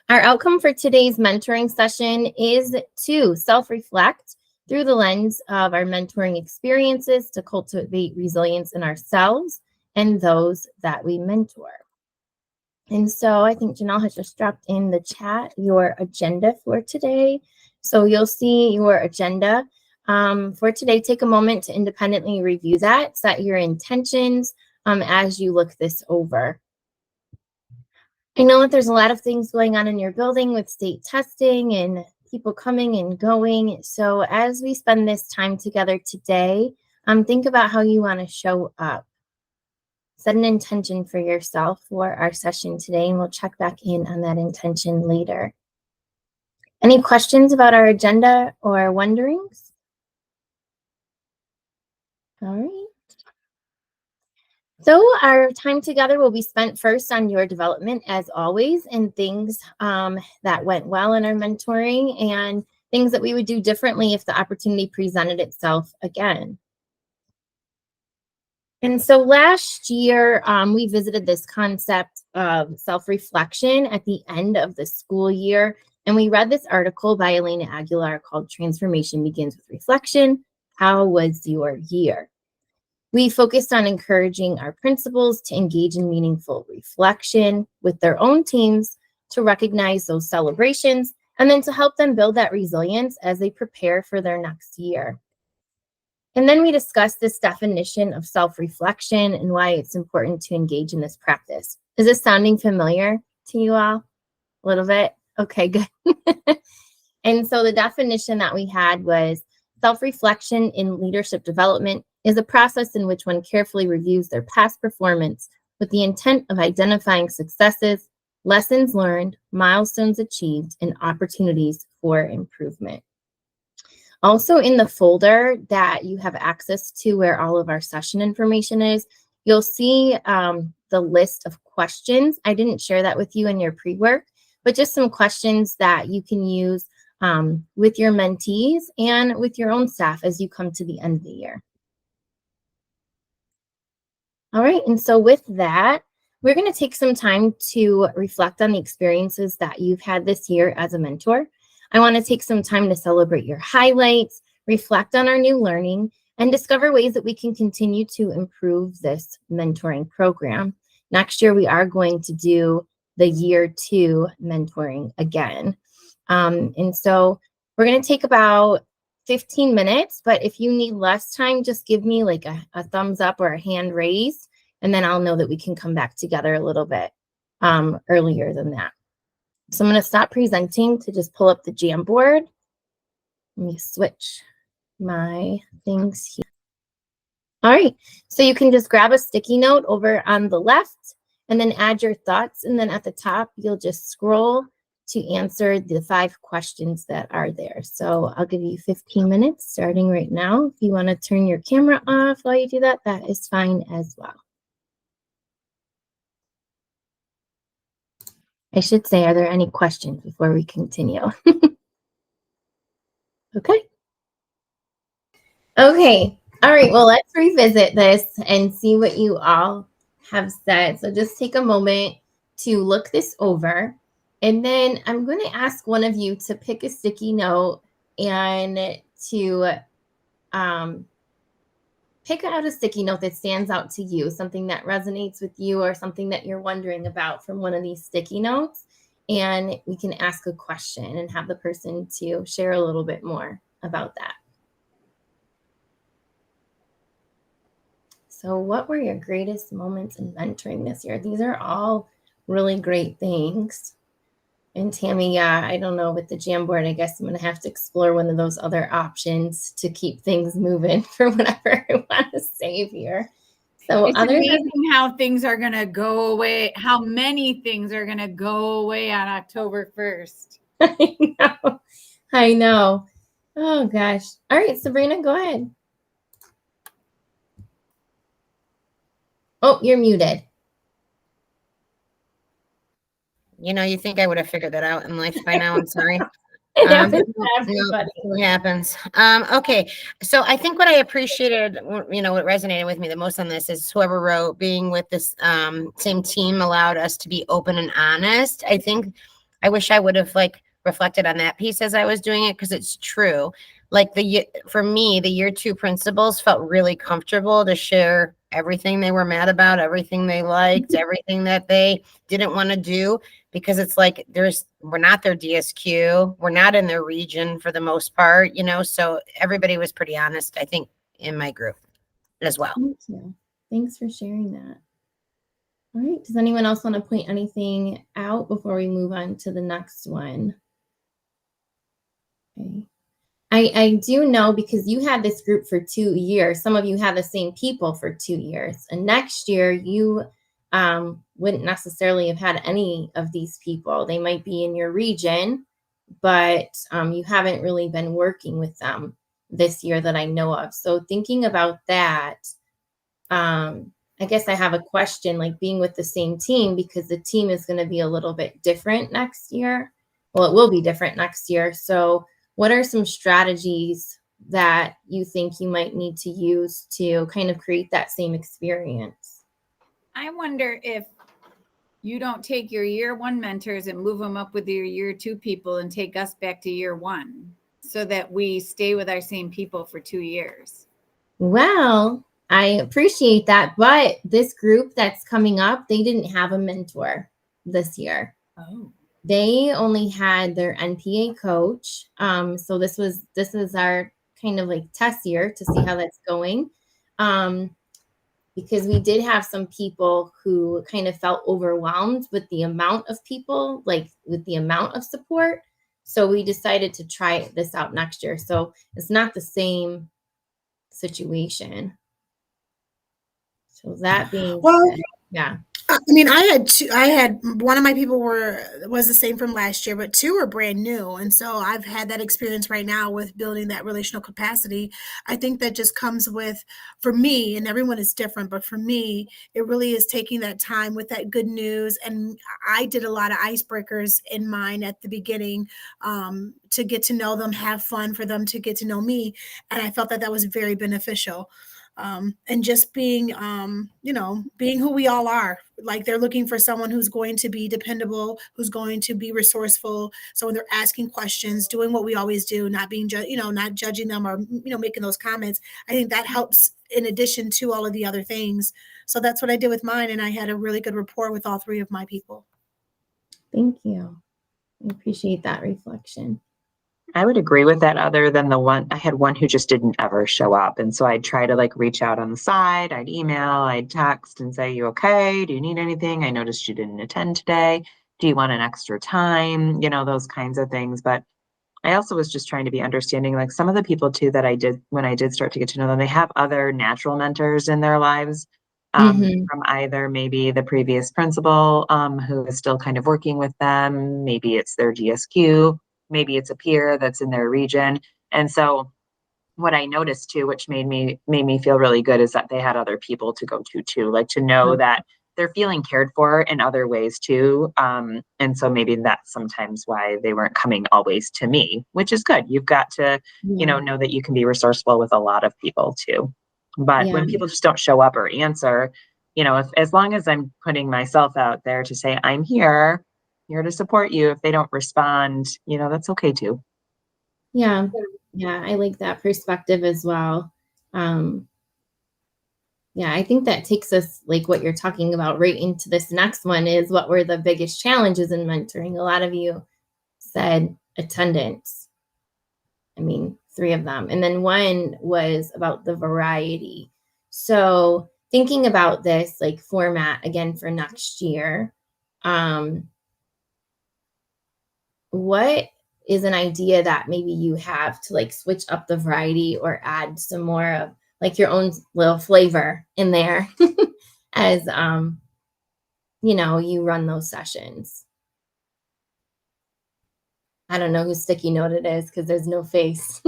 Our outcome for today's mentoring session is to self-reflect through the lens of our mentoring experiences to cultivate resilience in ourselves and those that we mentor. And so I think Janelle has just dropped in the chat your agenda for today. So you'll see your agenda for today. Take a moment to independently review that, set your intentions as you look this over. I know that there's a lot of things going on in your building with state testing and people coming and going. So as we spend this time together today, think about how you want to show up. Set an intention for yourself for our session today, and we'll check back in on that intention later. Any questions about our agenda or wonderings? All right. So our time together will be spent first on your development, as always, and things that went well in our mentoring and things that we would do differently if the opportunity presented itself again. And so last year, we visited this concept of self-reflection at the end of the school year. And we read this article by Elena Aguilar called Transformation Begins with Reflection. How was your year? We focused on encouraging our principals to engage in meaningful reflection with their own teams to recognize those celebrations and then to help them build that resilience as they prepare for their next year. And then we discussed this definition of self-reflection and why it's important to engage in this practice. Is this sounding familiar to you all? A little bit? Okay, good. And so the definition that we had was self-reflection in leadership development is a process in which one carefully reviews their past performance with the intent of identifying successes, lessons learned, milestones achieved, and opportunities for improvement. Also in the folder that you have access to where all of our session information is, you'll see the list of questions. I didn't share that with you in your pre-work, but just some questions that you can use with your mentees and with your own staff as you come to the end of the year. All right, and so with that, we're going to take some time to reflect on the experiences that you've had this year as a mentor. I want to take some time to celebrate your highlights, reflect on our new learning, and discover ways that we can continue to improve this mentoring program. Next year, we are going to do the year 2 mentoring again. And so we're going to take about 15 minutes, but if you need less time, just give me like a thumbs up or a hand raised, and then I'll know that we can come back together a little bit earlier than that. So I'm going to stop presenting to just pull up the Jamboard. Let me switch my things here. All right, so you can just grab a sticky note over on the left and then add your thoughts. And then at the top, you'll just scroll to answer the 5 questions that are there. So I'll give you 15 minutes starting right now. If you want to turn your camera off while you do that, that is fine as well. I should say, are there any questions before we continue? Okay. Okay. All right. Well, let's revisit this and see what you all have said. So just take a moment to look this over. And then I'm going to ask one of you to pick a sticky note and to pick out a sticky note that stands out to you, something that resonates with you or something that you're wondering about from one of these sticky notes. And we can ask a question and have the person to share a little bit more about that. So what were your greatest moments in mentoring this year? These are all really great things. And Tammy, yeah, I don't know, with the Jamboard, I guess I'm going to have to explore one of those other options to keep things moving for whatever I want to save here. So it's amazing how things are going to go away, how many things are going to go away on October 1st. I know. Oh, gosh. All right, Sabrina, go ahead. Oh, you're muted. You know, you think I would have figured that out in life by now. I'm sorry. It happens to everybody. It happens. Okay. So I think what I appreciated, you know, what resonated with me the most on this is whoever wrote being with this same team allowed us to be open and honest. I think I wish I would have like reflected on that piece as I was doing it, because it's true. Like for me, the year 2 principals felt really comfortable to share everything they were mad about, everything they liked, everything that they didn't want to do, because it's like we're not their DSQ, we're not in their region for the most part, so everybody was pretty honest, I think, in my group as well. Thank you. Thanks for sharing that. All right. Does anyone else want to point anything out before we move on to the next one? Okay. I do know, because you had this group for 2 years, some of you had the same people for 2 years, and next year you wouldn't necessarily have had any of these people. They might be in your region, but you haven't really been working with them this year that I know of. So thinking about that, I guess I have a question, like being with the same team, because the team is going to be a little bit different next year. Well, it will be different next year. So what are some strategies that you think you might need to use to kind of create that same experience? I wonder if you don't take your year 1 mentors and move them up with your year 2 people and take us back to year 1, so that we stay with our same people for 2 years. Well, I appreciate that, but this group that's coming up, they didn't have a mentor this year. Oh. They only had their NPA coach. So this is our kind of like test year to see how that's going. Because we did have some people who kind of felt overwhelmed with the amount of people, like with the amount of support. So we decided to try this out next year. So it's not the same situation. So that being said, yeah. I mean, I had one of my people was the same from last year, but 2 are brand new. And so I've had that experience right now with building that relational capacity. I think that just comes with, for me, and everyone is different, but for me, it really is taking that time with that good news. And I did a lot of icebreakers in mine at the beginning, to get to know them, have fun, for them to get to know me. And I felt that was very beneficial. And just being, being who we all are. Like, they're looking for someone who's going to be dependable, who's going to be resourceful. So when they're asking questions, doing what we always do, not being, not judging them, or, making those comments. I think that helps in addition to all of the other things. So that's what I did with mine. And I had a really good rapport with all 3 of my people. Thank you. I appreciate that reflection. I would agree with that, other than I had one who just didn't ever show up. And so I'd try to like reach out on the side, I'd email, I'd text and say, you okay? Do you need anything? I noticed you didn't attend today. Do you want an extra time? Those kinds of things. But I also was just trying to be understanding, like some of the people too that I did, when I did start to get to know them, they have other natural mentors in their lives. From either maybe the previous principal, who is still kind of working with them. Maybe it's their DSQ. Maybe it's a peer that's in their region. And so what I noticed too, which made me feel really good, is that they had other people to go to too, like to know that they're feeling cared for in other ways too. And so maybe that's sometimes why they weren't coming always to me, which is good. You've got to, know that you can be resourceful with a lot of people too. But when people just don't show up or answer, as long as I'm putting myself out there to say, I'm here to support you. If they don't respond, that's okay too. Yeah. I like that perspective as well. I think that takes us, like what you're talking about, right into this next one, is what were the biggest challenges in mentoring? A lot of you said attendance. 3 of them. And then one was about the variety. So thinking about this like format again for next year, what is an idea that maybe you have to like switch up the variety or add some more of like your own little flavor in there as you run those sessions? I don't know whose sticky note it is because there's no face.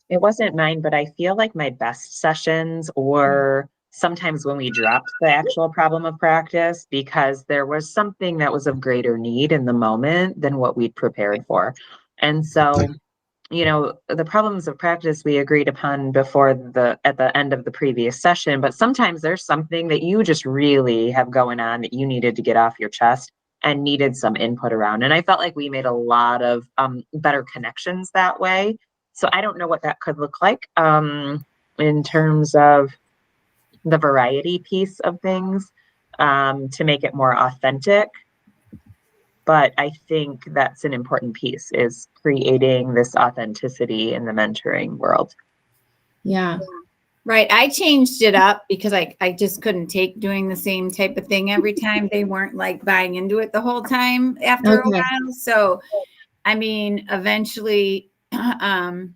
It wasn't mine, but I feel like my best sessions, or sometimes when we dropped the actual problem of practice because there was something that was of greater need in the moment than what we'd prepared for. And so, the problems of practice we agreed upon at the end of the previous session, but sometimes there's something that you just really have going on that you needed to get off your chest. and needed some input around. And I felt like we made a lot of better connections that way. So I don't know what that could look like in terms of the variety piece of things to make it more authentic. But I think that's an important piece, is creating this authenticity in the mentoring world. Yeah. Right. I changed it up because I just couldn't take doing the same type of thing every time. They weren't like buying into it the whole time after a Okay. while. So, I mean, eventually, I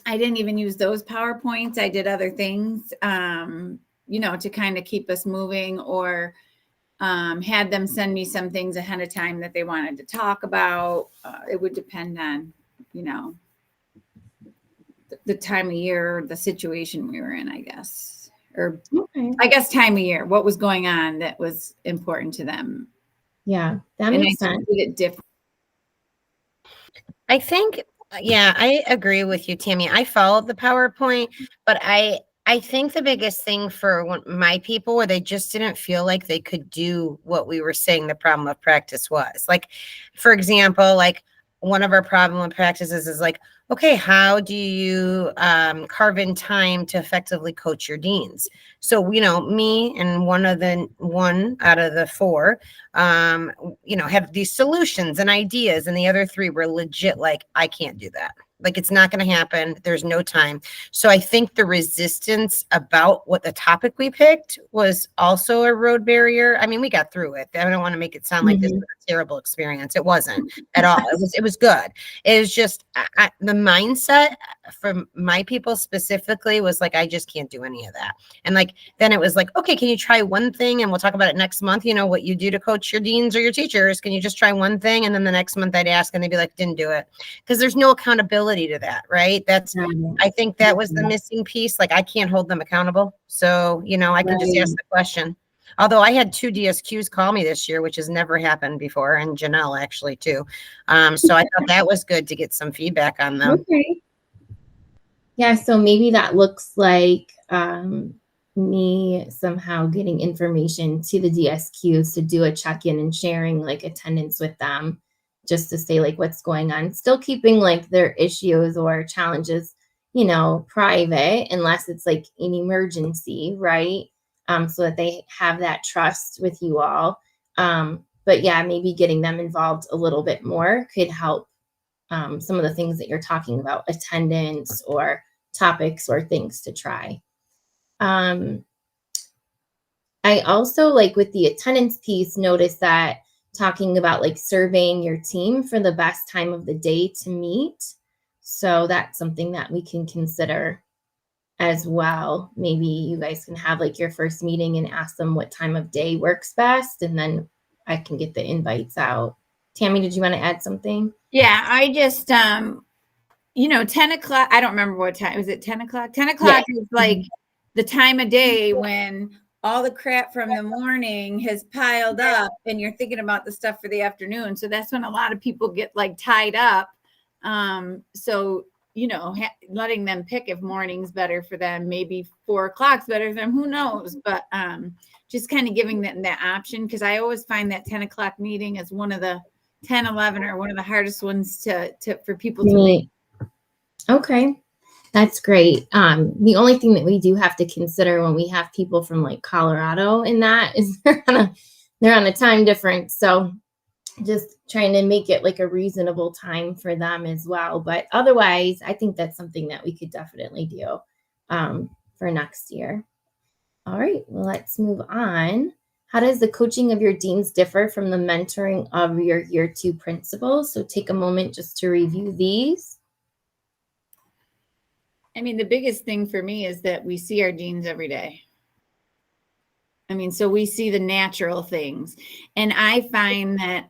didn't even use those PowerPoints. I did other things, to kind of keep us moving, or had them send me some things ahead of time that they wanted to talk about. It would depend on, the time of year, the situation we were in, I guess, or Okay. I guess time of year, what was going on that was important to them. Yeah, that And makes I sense. did it different. I think, yeah, I agree with you, Tammy. I followed the PowerPoint, but I think the biggest thing for my people where they just didn't feel like they could do what we were saying the problem of practice was. Like, for example, like one of our problem of practices is like, okay, how do you carve in time to effectively coach your deans? So, me and one out of the four, have these solutions and ideas, and the other three were legit like, I can't do that. Like, it's not going to happen. There's no time. So I think the resistance about what the topic we picked was also a road barrier. I mean, we got through it. I don't want to make it sound like this was a terrible experience. It wasn't at all. It was good. It was just the mindset from my people specifically was like, I just can't do any of that. And like, then it was like, okay, can you try one thing? And we'll talk about it next month. What you do to coach your deans or your teachers. Can you just try one thing? And then the next month I'd ask and they'd be like, didn't do it. Because there's no accountability to that, right? I think that was the missing piece. Like, I can't hold them accountable. So, I can just ask the question. Although I had 2 DSQs call me this year, which has never happened before, and Janelle actually too. So I thought that was good to get some feedback on them. Okay. Yeah, so maybe that looks like me somehow getting information to the DSQs to do a check-in and sharing like attendance with them, just to say like what's going on, still keeping like their issues or challenges, private, unless it's like an emergency, right? So that they have that trust with you all. But yeah, maybe getting them involved a little bit more could help some of the things that you're talking about, attendance or topics or things to try. I also, like with the attendance piece, noticed that talking about like surveying your team for the best time of the day to meet. So that's something that we can consider as well. Maybe you guys can have like your first meeting and ask them what time of day works best, and then I can get the invites out. Tammy, did you want to add something? Yeah, I just, 10 o'clock, I don't remember what time, was it 10 o'clock? 10 o'clock is like the time of day when all the crap from the morning has piled up and you're thinking about the stuff for the afternoon. So that's when a lot of people get like tied up. So, letting them pick if morning's better for them, maybe 4 o'clock's better for them, who knows? But just kind of giving them that option, because I always find that 10 o'clock meeting is one of the 10, 11 are one of the hardest ones for people to make. Okay. That's great. The only thing that we do have to consider when we have people from like Colorado in that is they're on a time difference. So just trying to make it like a reasonable time for them as well. But otherwise, I think that's something that we could definitely do for next year. All right, well, let's move on. How does the coaching of your deans differ from the mentoring of your year 2 principals? So take a moment just to review these. I mean, the biggest thing for me is that we see our deans every day. I mean, so we see the natural things. And I find that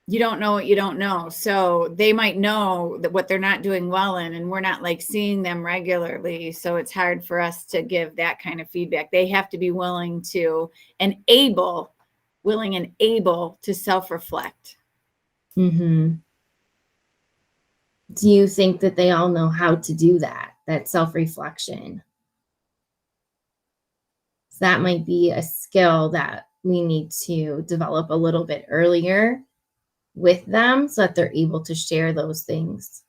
you don't know what you don't know. So they might know that what they're not doing well in, and we're not like seeing them regularly. So it's hard for us to give that kind of feedback. They have to be willing and able to self-reflect. Mm-hmm. Do you think that they all know how to do that self-reflection? So that might be a skill that we need to develop a little bit earlier with them so that they're able to share those things.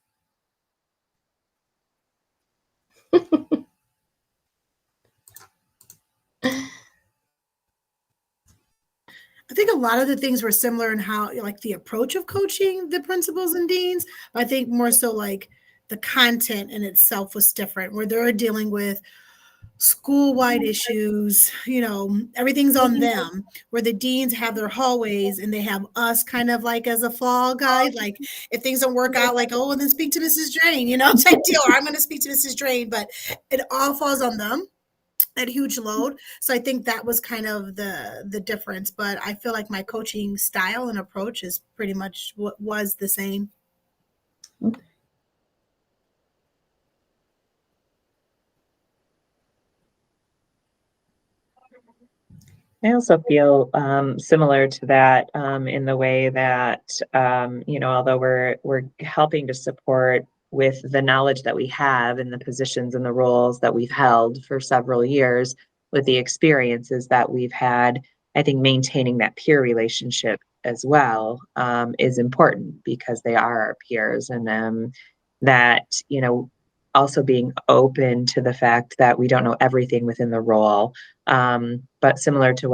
I think a lot of the things were similar in how, like, the approach of coaching the principals and deans. But I think more so like the content in itself was different, where they're dealing with school-wide issues, everything's on them, where the deans have their hallways and they have us kind of like as a fall guide. Like if things don't work out, like, oh, well, then speak to Mrs. Drain, type deal, or I'm going to speak to Mrs. Drain, but it all falls on them. That huge load. So I think that was kind of the difference. But I feel like my coaching style and approach is pretty much what was the same. I also feel similar to that in the way that although we're helping to support with the knowledge that we have in the positions and the roles that we've held for several years, with the experiences that we've had, I think maintaining that peer relationship as well is important because they are our peers, and that also being open to the fact that we don't know everything within the role. But similar to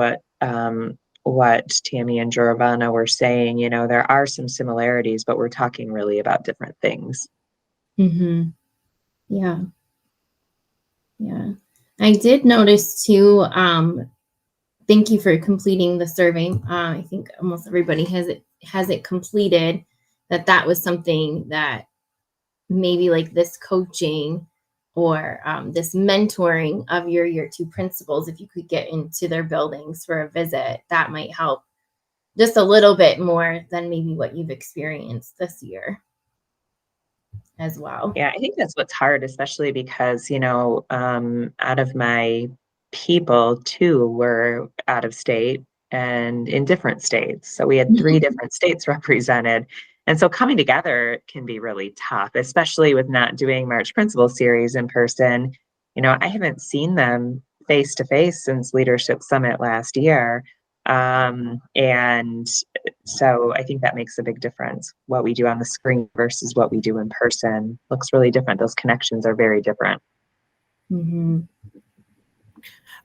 what Tammy and Giovanna were saying, there are some similarities, but we're talking really about different things. Mm-hmm. Yeah. Yeah. I did notice too, thank you for completing the survey. I think almost everybody has it completed, that was something that maybe like this coaching or this mentoring of your year 2 principals, if you could get into their buildings for a visit, that might help just a little bit more than maybe what you've experienced this year as well. Yeah, I think that's what's hard, especially because, out of my people, 2 were out of state and in different states. So we had 3 different states represented. And so coming together can be really tough, especially with not doing March Principal Series in person. I haven't seen them face to face since Leadership Summit last year. And so I think that makes a big difference. What we do on the screen versus what we do in person looks really different. Those connections are very different. Mm-hmm.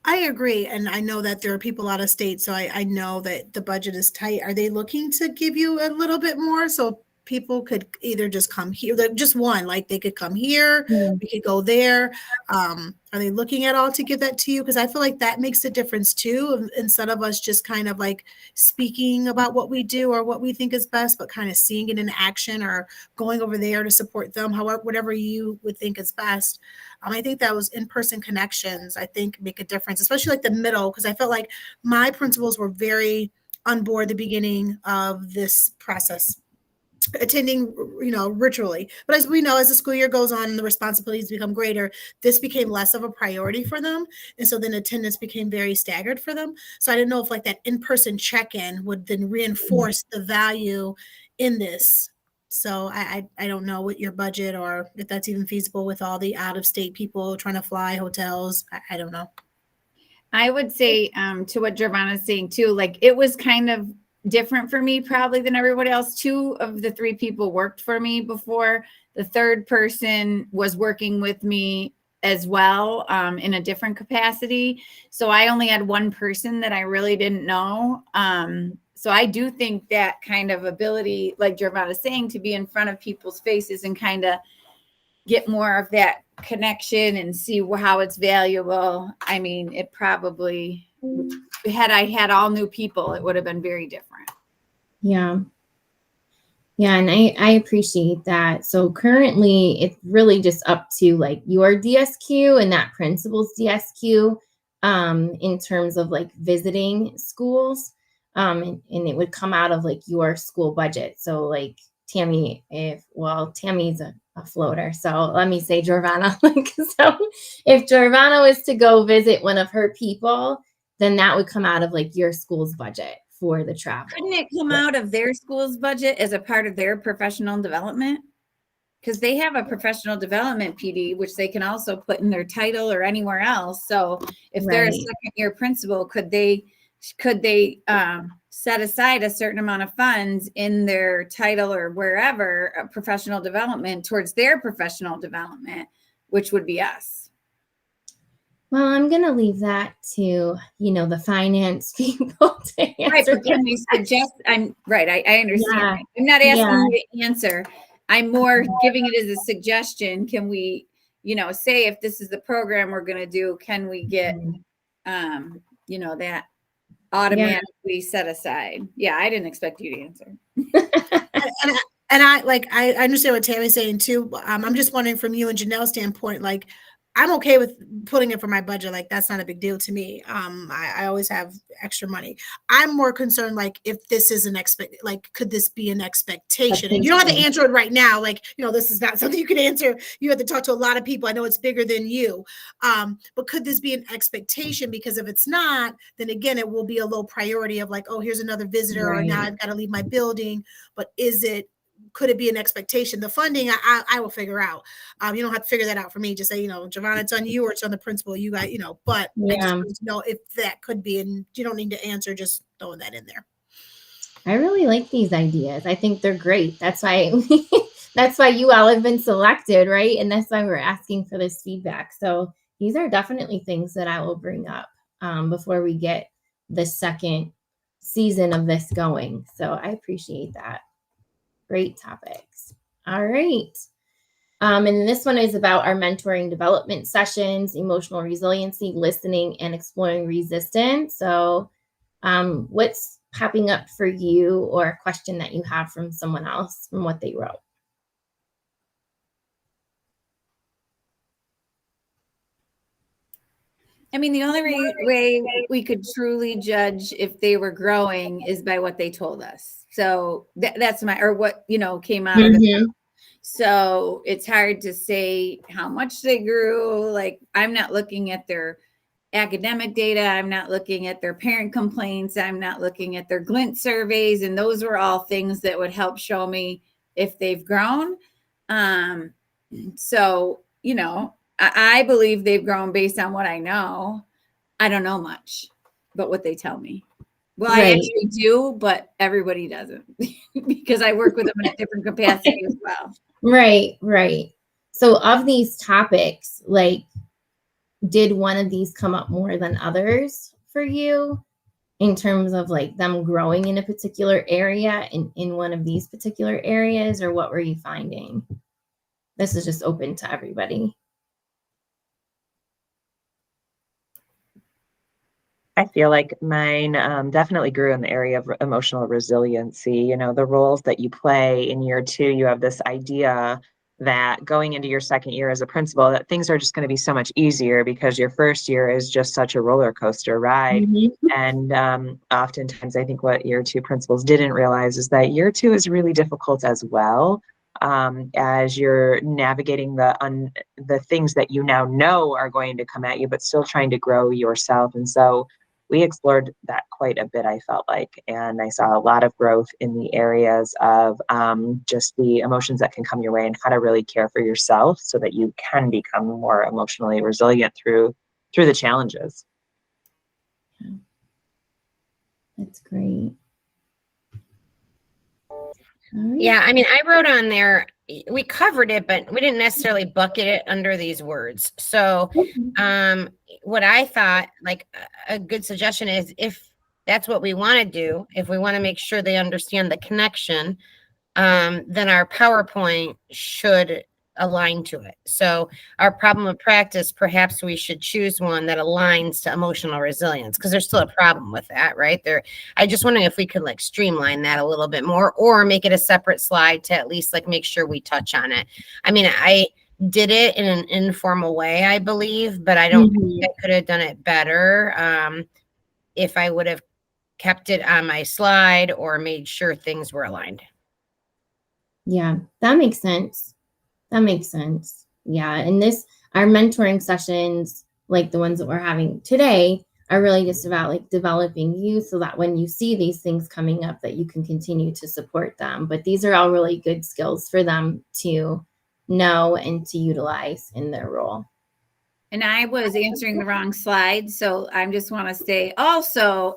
I agree. And I know that there are people out of state, so I know that the budget is tight. Are they looking to give you a little bit more so people could either just come here, just one, like they could come here, we could go there? Are they looking at all to give that to you? Because I feel like that makes a difference too, instead of us just kind of like speaking about what we do or what we think is best, but kind of seeing it in action or going over there to support them, however, whatever you would think is best. I think that was in-person connections, I think, make a difference, especially like the middle, because I felt like my principals were very on board the beginning of this process, attending, virtually. But as we know, as the school year goes on and the responsibilities become greater, this became less of a priority for them. And so then attendance became very staggered for them. So I didn't know if like that in-person check-in would then reinforce the value in this. So I don't know what your budget or if that's even feasible with all the out-of-state people trying to fly, hotels. I don't know. I would say to what Giovanna's saying too, like it was kind of different for me probably than everybody else. 2 of the 3 people worked for me before. The 3rd person was working with me as well in a different capacity. So I only had 1 person that I really didn't know. So I do think that kind of ability, like Giovanna's saying, to be in front of people's faces and kind of get more of that connection and see how it's valuable. I mean, it probably, had I had all new people, it would have been very different. Yeah. Yeah. And I appreciate that. So currently it's really just up to like your DSQ and that principal's DSQ in terms of like visiting schools. And it would come out of like your school budget. So like Tammy, Tammy's a floater. So let me say Giovanna. So if Giovanna was to go visit one of her people, then that would come out of like your school's budget for the travel. Couldn't it come out of their school's budget as a part of their professional development? Because they have a professional development PD, which they can also put in their title or anywhere else. So if they're a second year principal, could they could they set aside a certain amount of funds in their title or wherever professional development towards their professional development, which would be us. Well, I'm going to leave that to, the finance people to Right, answer. but can we suggest, I'm right, I understand. Yeah. I'm not asking Yeah. you to answer. I'm more giving it as a suggestion. Can we, say if this is the program we're going to do, can we get, that automatically set aside? Yeah, I didn't expect you to answer. And I understand what Tammy's saying too. I'm just wondering from you and Janelle's standpoint, like, I'm okay with putting it for my budget. Like, that's not a big deal to me. I always have extra money. I'm more concerned, like, if this is could this be an expectation? And you don't have to answer it right now. Like, this is not something you can answer. You have to talk to a lot of people. I know it's bigger than you. But could this be an expectation? Because if it's not, then again, it will be a low priority of like, oh, here's another visitor, or now I've got to leave my building. But could it be an expectation? The funding, I will figure out. You don't have to figure that out for me. Just say, Giovanna, it's on you or it's on the principal. You got, but I just want to know if that could be, and you don't need to answer, just throwing that in there. I really like these ideas. I think they're great. That's why you all have been selected, right? And that's why we're asking for this feedback. So these are definitely things that I will bring up before we get the second season of this going. So I appreciate that. Great topics. All right. And this one is about our mentoring development sessions, emotional resiliency, listening, and exploring resistance. So what's popping up for you, or a question that you have from someone else from what they wrote? I mean, the only way we could truly judge if they were growing is by what they told us. So that's what came out of it. So it's hard to say how much they grew. Like, I'm not looking at their academic data. I'm not looking at their parent complaints. I'm not looking at their Glint surveys. And those were all things that would help show me if they've grown. So, I believe they've grown based on what I know. I don't know much, but what they tell me. Well, I actually do, but everybody doesn't because I work with them in a different capacity as well. Right. So of these topics, like, did one of these come up more than others for you in terms of like them growing in a particular area in one of these particular areas, or what were you finding? This is just open to everybody. I feel like mine definitely grew in the area of emotional resiliency. The roles that you play in year 2, you have this idea that going into your second year as a principal, that things are just going to be so much easier because your first year is just such a roller coaster ride. And oftentimes I think what year 2 principals didn't realize is that year 2 is really difficult as well. As you're navigating the things that you now know are going to come at you, but still trying to grow yourself. And so we explored that quite a bit, I felt like, and I saw a lot of growth in the areas of just the emotions that can come your way and how to really care for yourself so that you can become more emotionally resilient through the challenges. That's great. Yeah, I mean, I wrote on there, we covered it, but we didn't necessarily bucket it under these words. So what I thought, like, a good suggestion is, if that's what we want to do, if we want to make sure they understand the connection, then our PowerPoint should align to it. So our problem of practice, perhaps we should choose one that aligns to emotional resilience, because there's still a problem with that, right? I just wondering if we could like streamline that a little bit more, or make it a separate slide to at least like make sure we touch on it. I mean, I did it in an informal way, I believe, but I don't think I could have done it better if I would have kept it on my slide or made sure things were aligned. Yeah, that makes sense. Yeah. And our mentoring sessions, like the ones that we're having today, are really just about like developing you so that when you see these things coming up, that you can continue to support them. But these are all really good skills for them to know and to utilize in their role. And I was answering the wrong slide. So I just want to say also,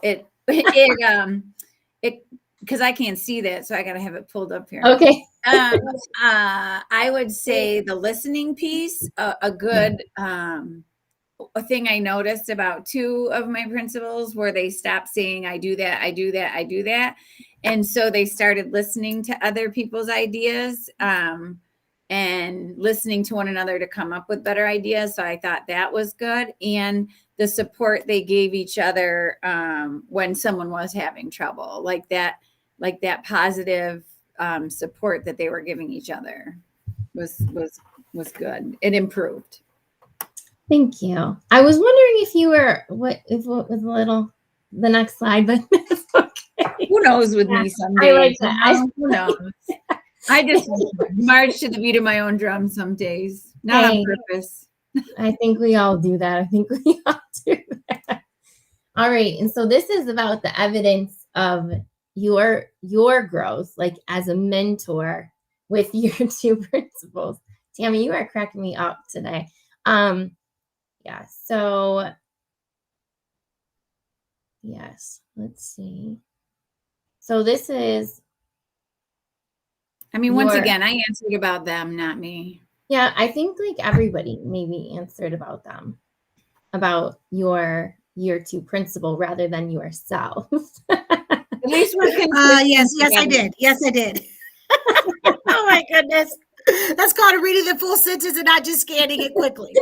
it because I can't see that, so I gotta have it pulled up here. Okay. I would say the listening piece, a good a thing I noticed about two of my principals where they stopped saying, I do that, I do that, I do that. And so they started listening to other people's ideas and listening to one another to come up with better ideas. So I thought that was good. And the support they gave each other when someone was having trouble, like that positive support that they were giving each other was good. It improved. Thank you. I was wondering if you were what was a little the next slide, but that's okay. Who knows with me someday? I like that. Who knows? I just march to the beat of my own drum some days, not on purpose. I think we all do that. I think we all do that. All right. And so this is about the evidence of your growth, like as a mentor with your two principals. Tammy, you are cracking me up today. Yeah, so yes, let's see. So this is, I mean, once again, I answered about them, not me. Yeah, I think like everybody maybe answered about them, about your year two principal rather than yourself. At least we're consistent. Yes, I did. Yes, I did. Oh my goodness. That's called reading the full sentence and not just scanning it quickly.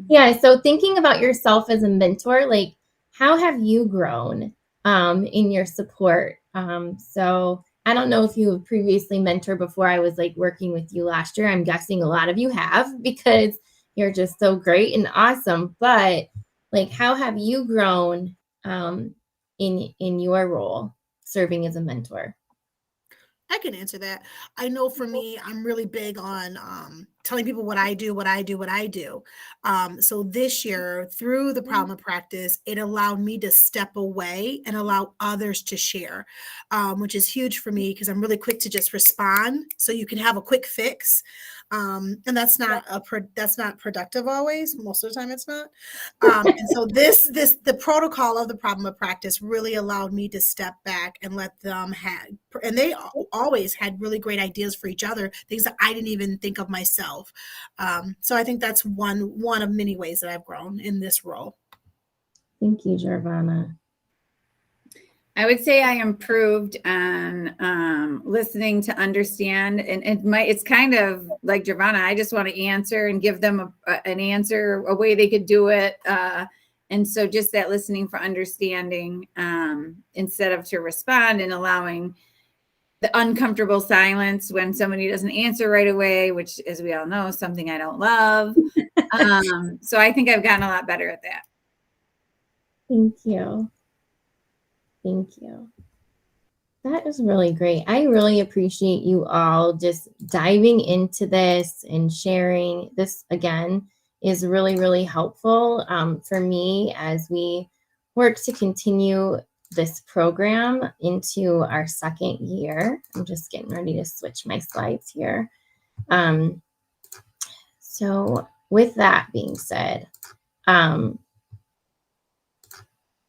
Yeah, so thinking about yourself as a mentor, like how have you grown in your support? So I don't know if you have previously mentored before I was like working with you last year. I'm guessing a lot of you have because you're just so great and awesome. But like, how have you grown in your role serving as a mentor? I can answer that. I know for me, I'm really big on telling people what I do. So this year, through the problem of practice, it allowed me to step away and allow others to share, which is huge for me because I'm really quick to just respond. So you can have a quick fix. And that's not that's not productive always. Most of the time it's not. And so the protocol of the problem of practice really allowed me to step back and let them and they always had really great ideas for each other, things that I didn't even think of myself. So I think that's one of many ways that I've grown in this role. Thank you, Jarvana. I would say I improved on listening to understand, and it's kind of like Jarvana. I just want to answer and give them an answer, a way they could do it, and so just that listening for understanding instead of to respond and allowing the uncomfortable silence when somebody doesn't answer right away, which, as we all know, is something I don't love. So I think I've gotten a lot better at that. Thank you. Thank you. That is really great. I really appreciate you all just diving into this and sharing. This, again, is really, really helpful for me as we work to continue this program into our second year. I'm just getting ready to switch my slides here. So with that being said,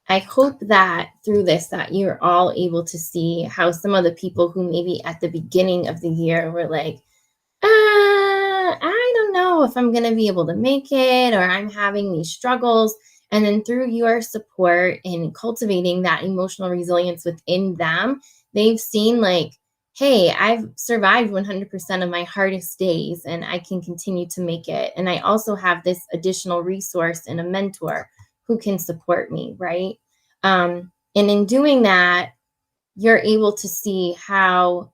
I hope that through this that you're all able to see how some of the people who maybe at the beginning of the year were like, I don't know if I'm going to be able to make it, or I'm having these struggles. And then through your support in cultivating that emotional resilience within them, they've seen like, hey, I've survived 100% of my hardest days and I can continue to make it. And I also have this additional resource and a mentor who can support me, right? And in doing that, you're able to see how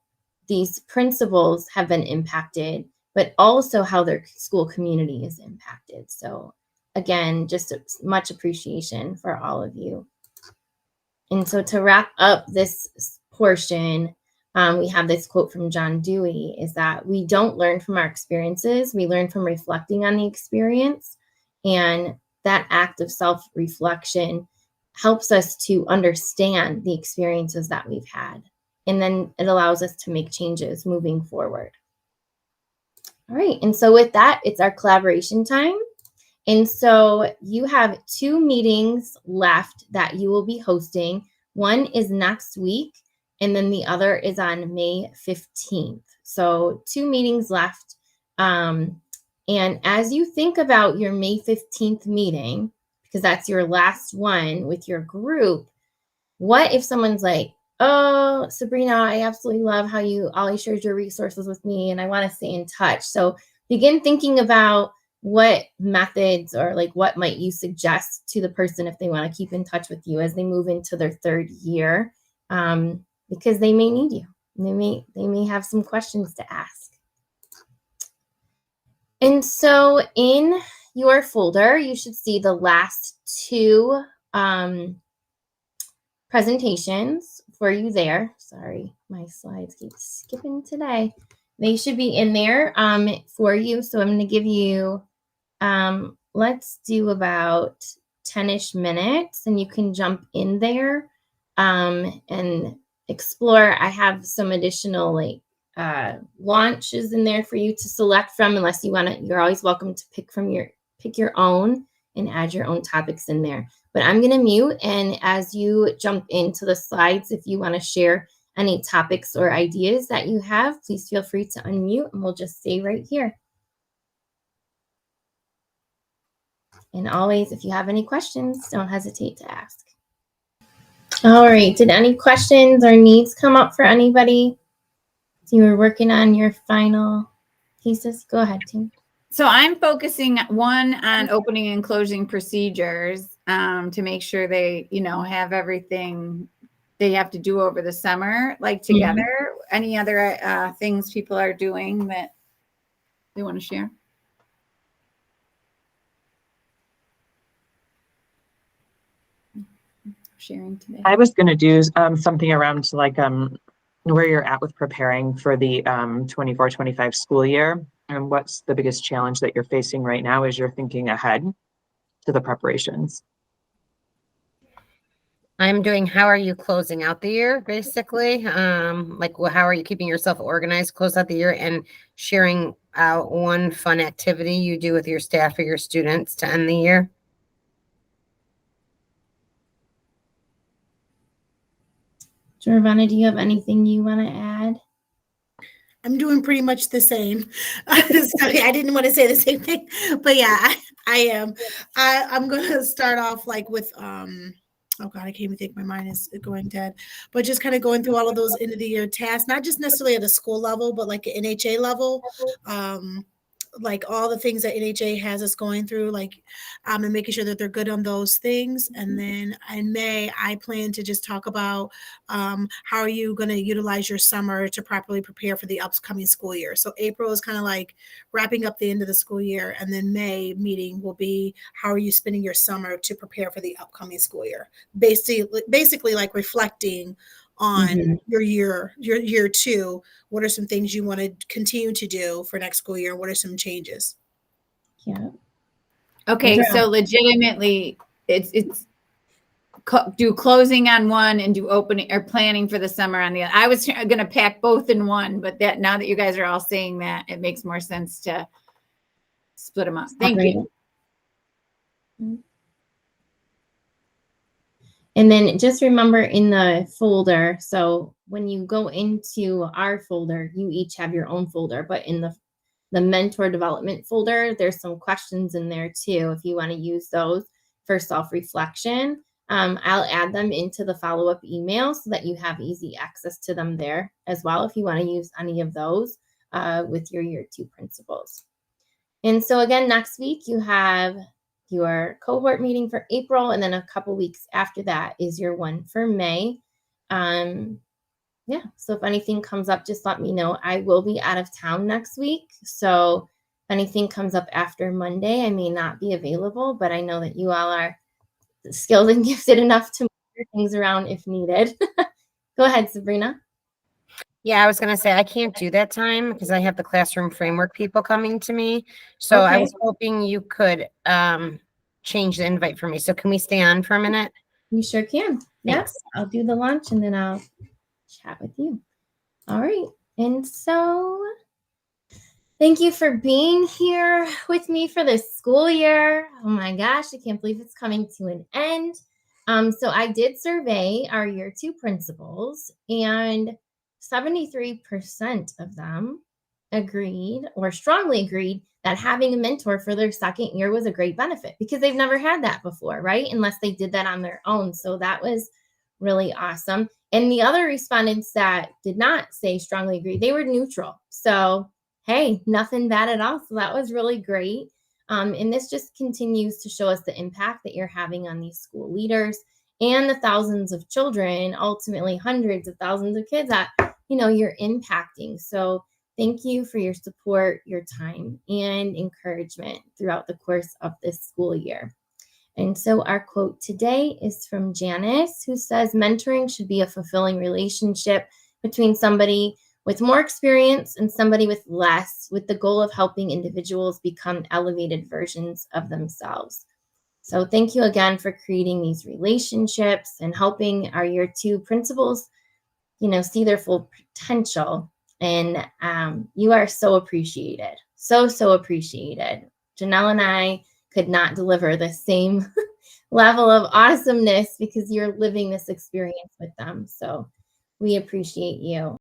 these principals have been impacted, but also how their school community is impacted. So again, just much appreciation for all of you. And so to wrap up this portion, we have this quote from John Dewey, is that we don't learn from our experiences, we learn from reflecting on the experience. And that act of self-reflection helps us to understand the experiences that we've had. And then it allows us to make changes moving forward. All right, and so with that, it's our collaboration time. And so you have 2 meetings left that you will be hosting. One is next week, and then the other is on May 15th. So 2 meetings left. And as you think about your May 15th meeting, because that's your last one with your group, what if someone's like, oh, Sabrina, I absolutely love how you always shared your resources with me and I want to stay in touch. So begin thinking about what methods or like what might you suggest to the person if they want to keep in touch with you as they move into their 3rd year, because they may need you. They may have some questions to ask. And so in your folder, you should see the last 2 presentations for you there. Sorry, my slides keep skipping today. They should be in there for you. So I'm going to give you, let's do about 10-ish minutes and you can jump in there and explore. I have some additional like launches in there for you to select from, unless you want to. You're always welcome to pick your own and add your own topics in there. But I'm going to mute, and as you jump into the slides, if you want to share any topics or ideas that you have, please feel free to unmute and we'll just stay right here. And always, if you have any questions, don't hesitate to ask. All right, did any questions or needs come up for anybody? You were working on your final pieces. Go ahead, Tim. So I'm focusing on opening and closing procedures to make sure they, have everything they have to do over the summer, like together. Mm-hmm. Any other things people are doing that they want to share? Sharing today. I was going to do something around like where you're at with preparing for the 24-25 school year, and what's the biggest challenge that you're facing right now as you're thinking ahead to the preparations. I'm doing how are you closing out the year, basically. Like how are you keeping yourself organized, close out the year, and sharing out one fun activity you do with your staff or your students to end the year. Giovanna, do you have anything you want to add? I'm doing pretty much the same. Sorry, I didn't want to say the same thing, but yeah, I am. I'm going to start off like with, oh God, I can't even think, my mind is going dead, but just kind of going through all of those end of the year tasks, not just necessarily at a school level, but like an NHA level. Like all the things that NHA has us going through, like, and making sure that they're good on those things. And then in May, I plan to just talk about how are you going to utilize your summer to properly prepare for the upcoming school year. So April is kind of like wrapping up the end of the school year. And then May meeting will be how are you spending your summer to prepare for the upcoming school year? Basically like reflecting on your year 2. What are some things you want to continue to do for next school year? What are some changes? Yeah. Okay. So legitimately it's do closing on one and do opening or planning for the summer on the other. I was going to pack both in one, but that now that you guys are all saying that, it makes more sense to split them up. Thank you. And then just remember in the folder, so when you go into our folder, you each have your own folder, but in the mentor development folder, there's some questions in there too. If you want to use those for self-reflection, I'll add them into the follow-up email so that you have easy access to them there as well if you want to use any of those with your year 2 principals. And so again, next week you have your cohort meeting for April, and then a couple weeks after that is your one for May. Yeah, so if anything comes up, just let me know. I will be out of town next week, so if anything comes up after Monday, I may not be available, but I know that you all are skilled and gifted enough to move things around if needed. Go ahead, Sabrina. Yeah, I was going to say I can't do that time because I have the classroom framework people coming to me. So I was hoping you could change the invite for me. So can we stay on for a minute? You sure can. Yes, I'll do the launch and then I'll chat with you. All right. And so Thank you for being here with me for this school year. Oh my gosh, I can't believe it's coming to an end. So I did survey our year 2 principals, and 73% of them agreed or strongly agreed that having a mentor for their second year was a great benefit because they've never had that before, right? Unless they did that on their own. So that was really awesome. And the other respondents that did not say strongly agree, they were neutral. So hey, nothing bad at all. So that was really great. And this just continues to show us the impact that you're having on these school leaders and the thousands of children, ultimately hundreds of thousands of kids that, you're impacting. So thank you for your support, your time, and encouragement throughout the course of this school year. And so our quote today is from Janice, who says, mentoring should be a fulfilling relationship between somebody with more experience and somebody with less, with the goal of helping individuals become elevated versions of themselves. So thank you again for creating these relationships and helping our year 2 principals, see their full potential. And you are so appreciated. So appreciated. Janelle and I could not deliver the same level of awesomeness because you're living this experience with them. So we appreciate you.